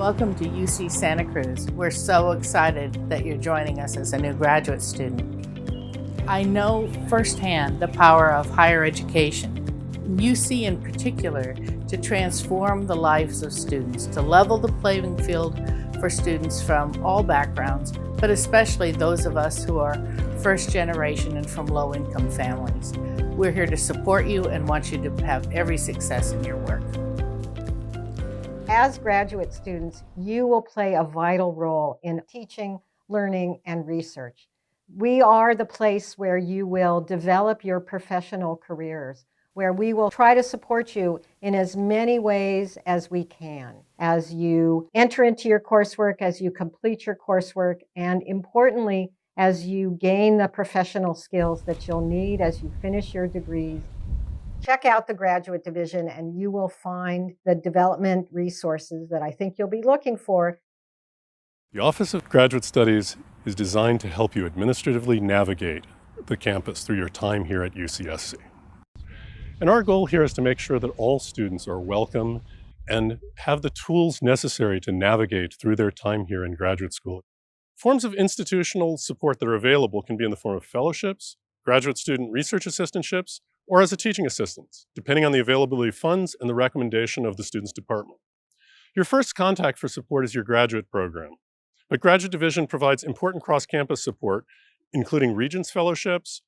Welcome to UC Santa Cruz. We're so excited that you're joining us as a new graduate student. I know firsthand the power of higher education, UC in particular, to transform the lives of students, to level the playing field for students from all backgrounds, but especially those of us who are first generation and from low-income families. We're here to support you and want you to have every success in your work. As graduate students, you will play a vital role in teaching, learning, and research. We are the place where you will develop your professional careers, where we will try to support you in as many ways as we can, as you enter into your coursework, as you complete your coursework, and importantly, as you gain the professional skills that you'll need as you finish your degrees. Check out the graduate division and you will find the development resources that I think you'll be looking for. The Office of Graduate Studies is designed to help you administratively navigate the campus through your time here at UCSC. And our goal here is to make sure that all students are welcome and have the tools necessary to navigate through their time here in graduate school. Forms of institutional support that are available can be in the form of fellowships, graduate student research assistantships, or as a teaching assistant, depending on the availability of funds and the recommendation of the student's department. Your first contact for support is your graduate program, but Graduate Division provides important cross-campus support, including Regents Fellowships,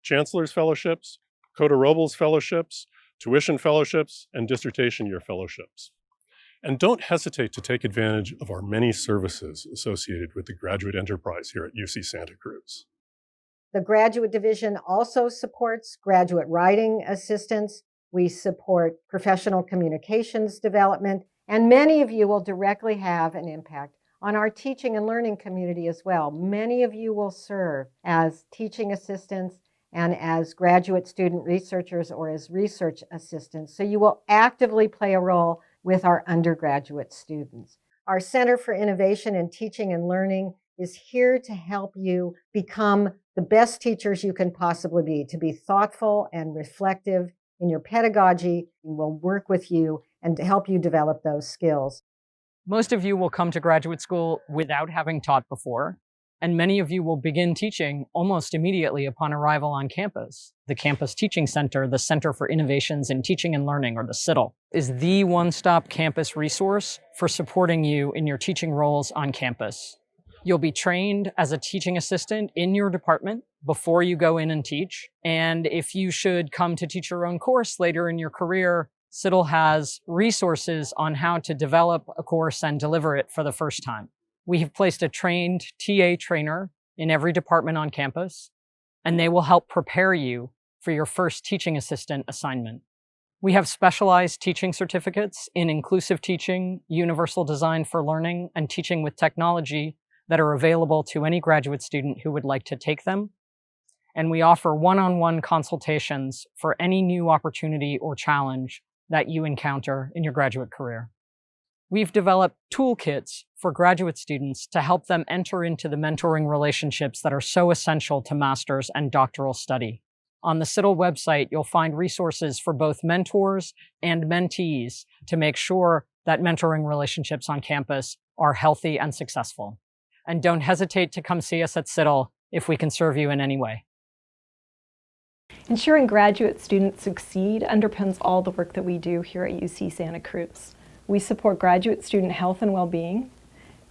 Chancellor's Fellowships, Coda Robles Fellowships, Tuition Fellowships, and Dissertation Year Fellowships. And don't hesitate to take advantage of our many services associated with the graduate enterprise here at UC Santa Cruz. The Graduate Division also supports graduate writing assistance. We support professional communications development, and many of you will directly have an impact on our teaching and learning community as well. Many of you will serve as teaching assistants and as graduate student researchers or as research assistants. So you will actively play a role with our undergraduate students. Our Center for Innovation in Teaching and Learning is here to help you become the best teachers you can possibly be, to be thoughtful and reflective in your pedagogy. We will work with you and to help you develop those skills. Most of you will come to graduate school without having taught before, and many of you will begin teaching almost immediately upon arrival on campus. The Campus Teaching Center, the Center for Innovations in Teaching and Learning, or the CITL, is the one-stop campus resource for supporting you in your teaching roles on campus. You'll be trained as a teaching assistant in your department before you go in and teach. And if you should come to teach your own course later in your career, CITL has resources on how to develop a course and deliver it for the first time. We have placed a trained TA trainer in every department on campus, and they will help prepare you for your first teaching assistant assignment. We have specialized teaching certificates in inclusive teaching, universal design for learning, and teaching with technology that are available to any graduate student who would like to take them. And we offer one-on-one consultations for any new opportunity or challenge that you encounter in your graduate career. We've developed toolkits for graduate students to help them enter into the mentoring relationships that are so essential to master's and doctoral study. On the CITL website, you'll find resources for both mentors and mentees to make sure that mentoring relationships on campus are healthy and successful. And don't hesitate to come see us at CITL if we can serve you in any way. Ensuring graduate students succeed underpins all the work that we do here at UC Santa Cruz. We support graduate student health and well-being,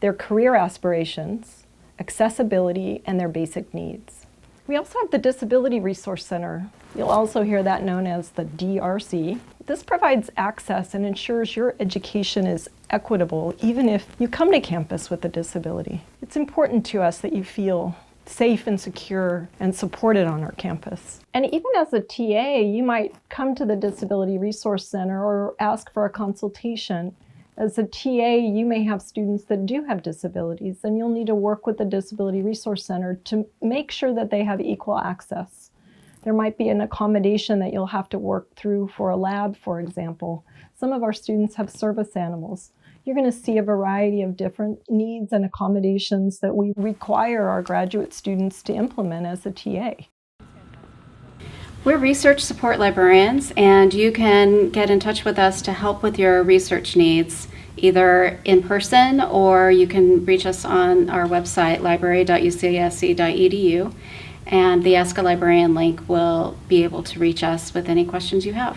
their career aspirations, accessibility, and their basic needs. We also have the Disability Resource Center. You'll also hear that known as the DRC. This provides access and ensures your education is equitable even if you come to campus with a disability. It's important to us that you feel safe and secure and supported on our campus. And even as a TA, you might come to the Disability Resource Center or ask for a consultation. As a TA, you may have students that do have disabilities, and you'll need to work with the Disability Resource Center to make sure that they have equal access. There might be an accommodation that you'll have to work through for a lab, for example. Some of our students have service animals. You're going to see a variety of different needs and accommodations that we require our graduate students to implement as a TA. We're research support librarians, and you can get in touch with us to help with your research needs. either in person, or you can reach us on our website, library.ucsc.edu, and the Ask a Librarian link will be able to reach us with any questions you have.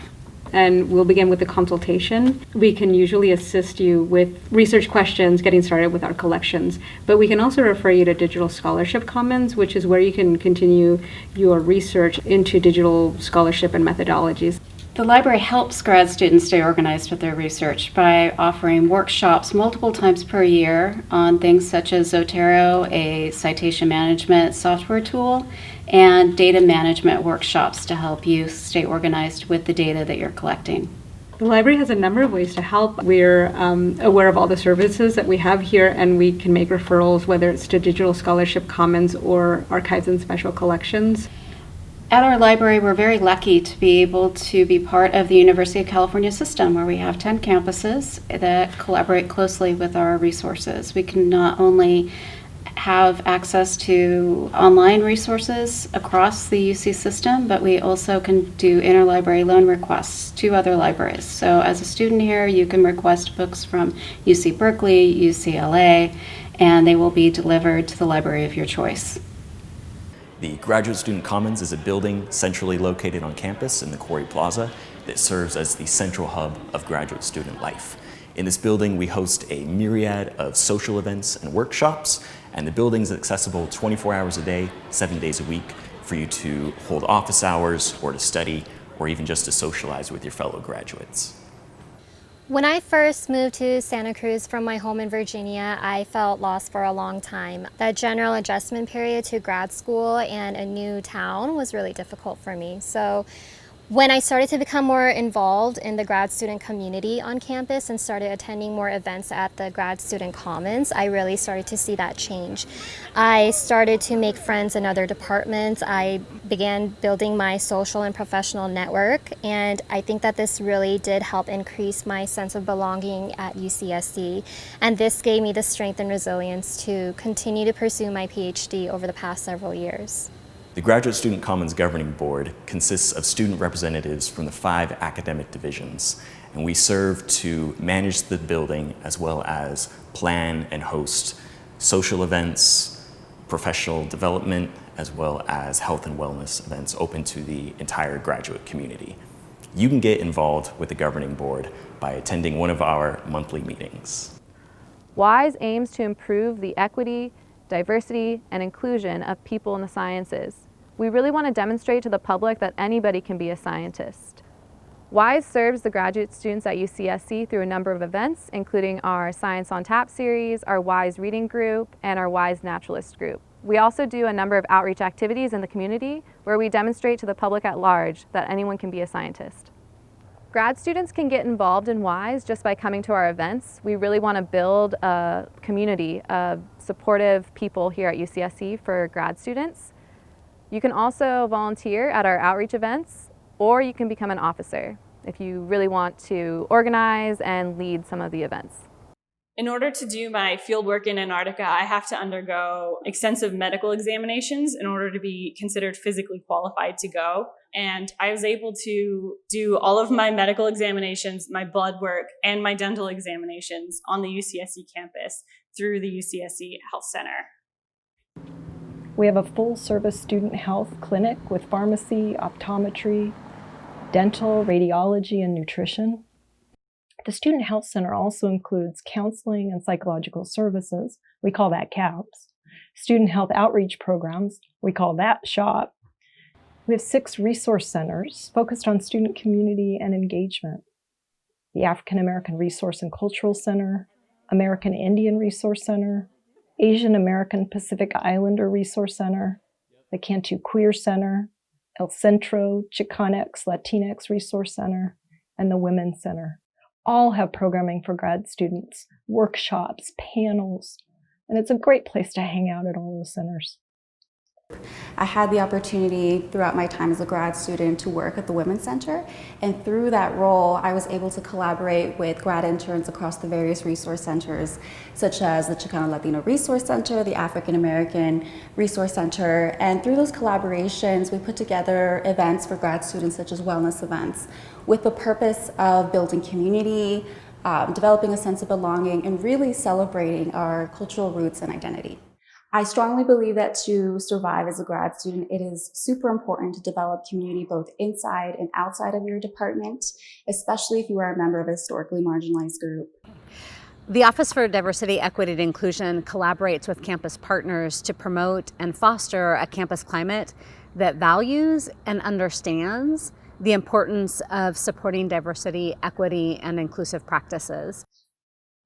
And we'll begin with the consultation. We can usually assist you with research questions, getting started with our collections, but we can also refer you to Digital Scholarship Commons, which is where you can continue your research into digital scholarship and methodologies. The library helps grad students stay organized with their research by offering workshops multiple times per year on things such as Zotero, a citation management software tool, and data management workshops to help you stay organized with the data that you're collecting. The library has a number of ways to help. We're aware of all the services that we have here, and we can make referrals, whether it's to Digital Scholarship Commons or Archives and Special Collections. At our library, we're very lucky to be able to be part of the University of California system, where we have 10 campuses that collaborate closely with our resources. We can not only have access to online resources across the UC system, but we also can do interlibrary loan requests to other libraries. So as a student here, you can request books from UC Berkeley, UCLA, and they will be delivered to the library of your choice. The Graduate Student Commons is a building centrally located on campus in the Quarry Plaza that serves as the central hub of graduate student life. In this building, we host a myriad of social events and workshops, and the building is accessible 24 hours a day, 7 days a week, for you to hold office hours or to study, or even just to socialize with your fellow graduates. When I first moved to Santa Cruz from my home in Virginia, I felt lost for a long time. That general adjustment period to grad school and a new town was really difficult for me. So when I started to become more involved in the grad student community on campus and started attending more events at the Grad Student Commons, I really started to see that change. I started to make friends in other departments. I began building my social and professional network, and I think that this really did help increase my sense of belonging at UCSC, and this gave me the strength and resilience to continue to pursue my PhD over the past several years. The Graduate Student Commons Governing Board consists of student representatives from the 5 academic divisions, and we serve to manage the building as well as plan and host social events, professional development, as well as health and wellness events open to the entire graduate community. You can get involved with the Governing Board by attending one of our monthly meetings. WISE aims to improve the equity, diversity, and inclusion of people in the sciences. We really want to demonstrate to the public that anybody can be a scientist. WISE serves the graduate students at UCSC through a number of events, including our Science on Tap series, our WISE Reading Group, and our WISE Naturalist Group. We also do a number of outreach activities in the community where we demonstrate to the public at large that anyone can be a scientist. Grad students can get involved in WISE just by coming to our events. We really want to build a community of supportive people here at UCSC for grad students. You can also volunteer at our outreach events, or you can become an officer if you really want to organize and lead some of the events. In order to do my fieldwork in Antarctica, I have to undergo extensive medical examinations in order to be considered physically qualified to go. And I was able to do all of my medical examinations, my blood work, and my dental examinations on the UCSC campus through the UCSC Health Center. We have a full-service student health clinic with pharmacy, optometry, dental, radiology, and nutrition. The Student Health Center also includes counseling and psychological services. We call that CAPS. Student health outreach programs. We call that SHOP. We have 6 resource centers focused on student community and engagement. The African American Resource and Cultural Center, American Indian Resource Center, Asian American Pacific Islander Resource Center, the Cantu Queer Center, El Centro Chicanx Latinx Resource Center, and the Women's Center. All have programming for grad students, workshops, panels, and it's a great place to hang out at all those centers. I had the opportunity throughout my time as a grad student to work at the Women's Center, and through that role I was able to collaborate with grad interns across the various resource centers such as the Chicano Latino Resource Center, the African American Resource Center, and through those collaborations we put together events for grad students such as wellness events with the purpose of building community, developing a sense of belonging, and really celebrating our cultural roots and identity. I strongly believe that to survive as a grad student, it is super important to develop community both inside and outside of your department, especially if you are a member of a historically marginalized group. The Office for Diversity, Equity, and Inclusion collaborates with campus partners to promote and foster a campus climate that values and understands the importance of supporting diversity, equity, and inclusive practices.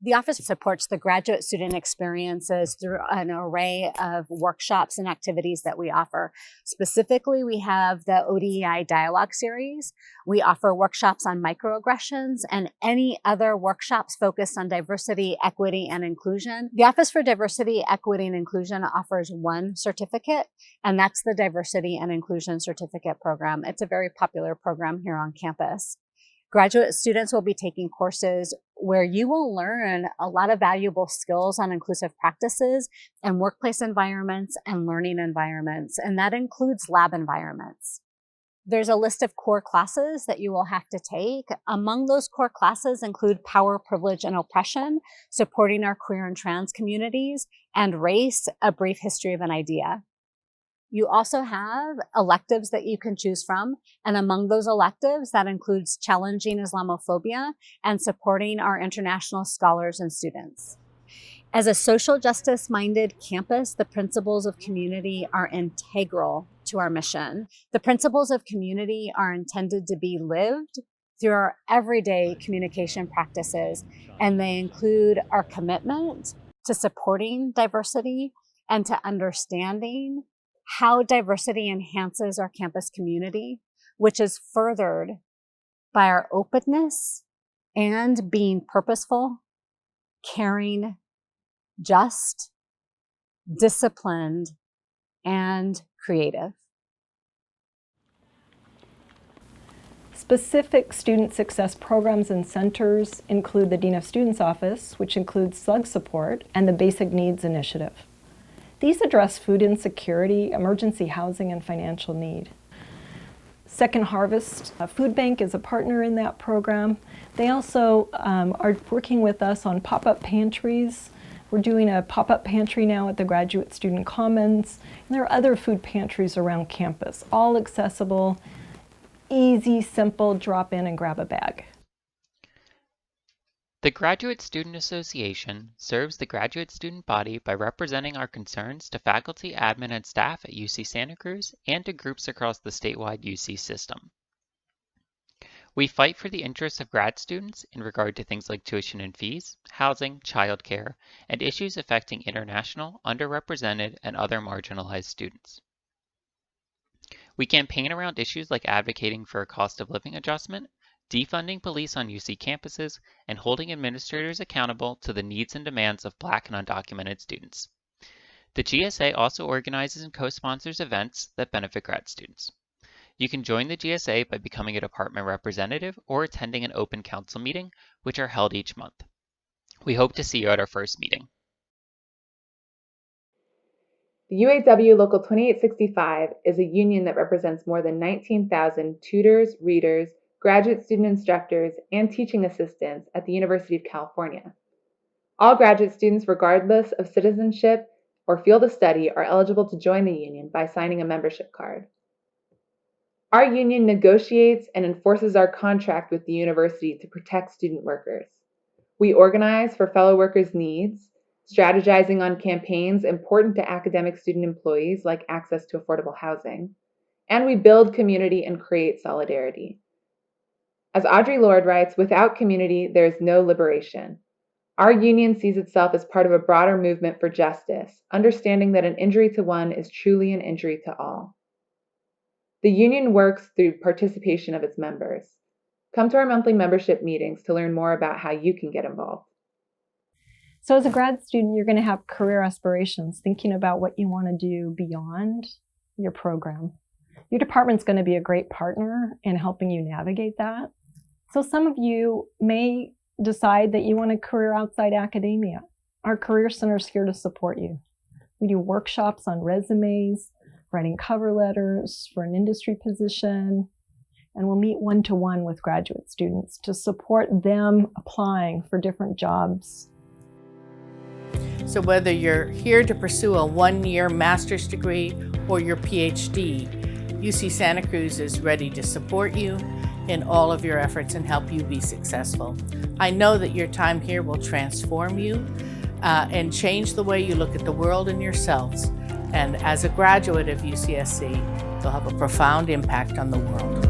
The office supports the graduate student experiences through an array of workshops and activities that we offer. Specifically, we have the ODEI Dialogue Series. We offer workshops on microaggressions and any other workshops focused on diversity, equity, and inclusion. The Office for Diversity, Equity, and Inclusion offers one certificate, and that's the Diversity and Inclusion Certificate Program. It's a very popular program here on campus. Graduate students will be taking courses where you will learn a lot of valuable skills on inclusive practices and workplace environments and learning environments, and that includes lab environments. There's a list of core classes that you will have to take. Among those core classes include Power, Privilege, and Oppression, Supporting Our Queer and Trans Communities, and Race, A Brief History of an Idea. You also have electives that you can choose from, and among those electives, that includes Challenging Islamophobia and Supporting Our International Scholars and Students. As a social justice-minded campus, the principles of community are integral to our mission. The principles of community are intended to be lived through our everyday communication practices, and they include our commitment to supporting diversity and to understanding how diversity enhances our campus community, which is furthered by our openness and being purposeful, caring, just, disciplined, and creative. Specific student success programs and centers include the Dean of Students Office, which includes SLUG support, and the Basic Needs Initiative. These address food insecurity, emergency housing, and financial need. Second Harvest Food Bank is a partner in that program. They also are working with us on pop-up pantries. We're doing a pop-up pantry now at the Graduate Student Commons. And there are other food pantries around campus, all accessible, easy, simple, drop in and grab a bag. The Graduate Student Association serves the graduate student body by representing our concerns to faculty, admin, and staff at UC Santa Cruz and to groups across the statewide UC system. We fight for the interests of grad students in regard to things like tuition and fees, housing, childcare, and issues affecting international, underrepresented, and other marginalized students. We campaign around issues like advocating for a cost of living adjustment, defunding police on UC campuses, and holding administrators accountable to the needs and demands of Black and undocumented students. The GSA also organizes and co-sponsors events that benefit grad students. You can join the GSA by becoming a department representative or attending an open council meeting, which are held each month. We hope to see you at our first meeting. The UAW Local 2865 is a union that represents more than 19,000 tutors, readers, graduate student instructors, and teaching assistants at the University of California. All graduate students, regardless of citizenship or field of study, are eligible to join the union by signing a membership card. Our union negotiates and enforces our contract with the university to protect student workers. We organize for fellow workers' needs, strategizing on campaigns important to academic student employees like access to affordable housing, and we build community and create solidarity. As Audre Lorde writes, without community, there is no liberation. Our union sees itself as part of a broader movement for justice, understanding that an injury to one is truly an injury to all. The union works through participation of its members. Come to our monthly membership meetings to learn more about how you can get involved. So as a grad student, you're going to have career aspirations, thinking about what you want to do beyond your program. Your department's going to be a great partner in helping you navigate that. So some of you may decide that you want a career outside academia. Our Career Center is here to support you. We do workshops on resumes, writing cover letters for an industry position. and we'll meet one-to-one with graduate students to support them applying for different jobs. So whether you're here to pursue a one-year master's degree or your PhD, UC Santa Cruz is ready to support you in all of your efforts and help you be successful. I know that your time here will transform you and change the way you look at the world and yourselves. And as a graduate of UCSC, you'll have a profound impact on the world.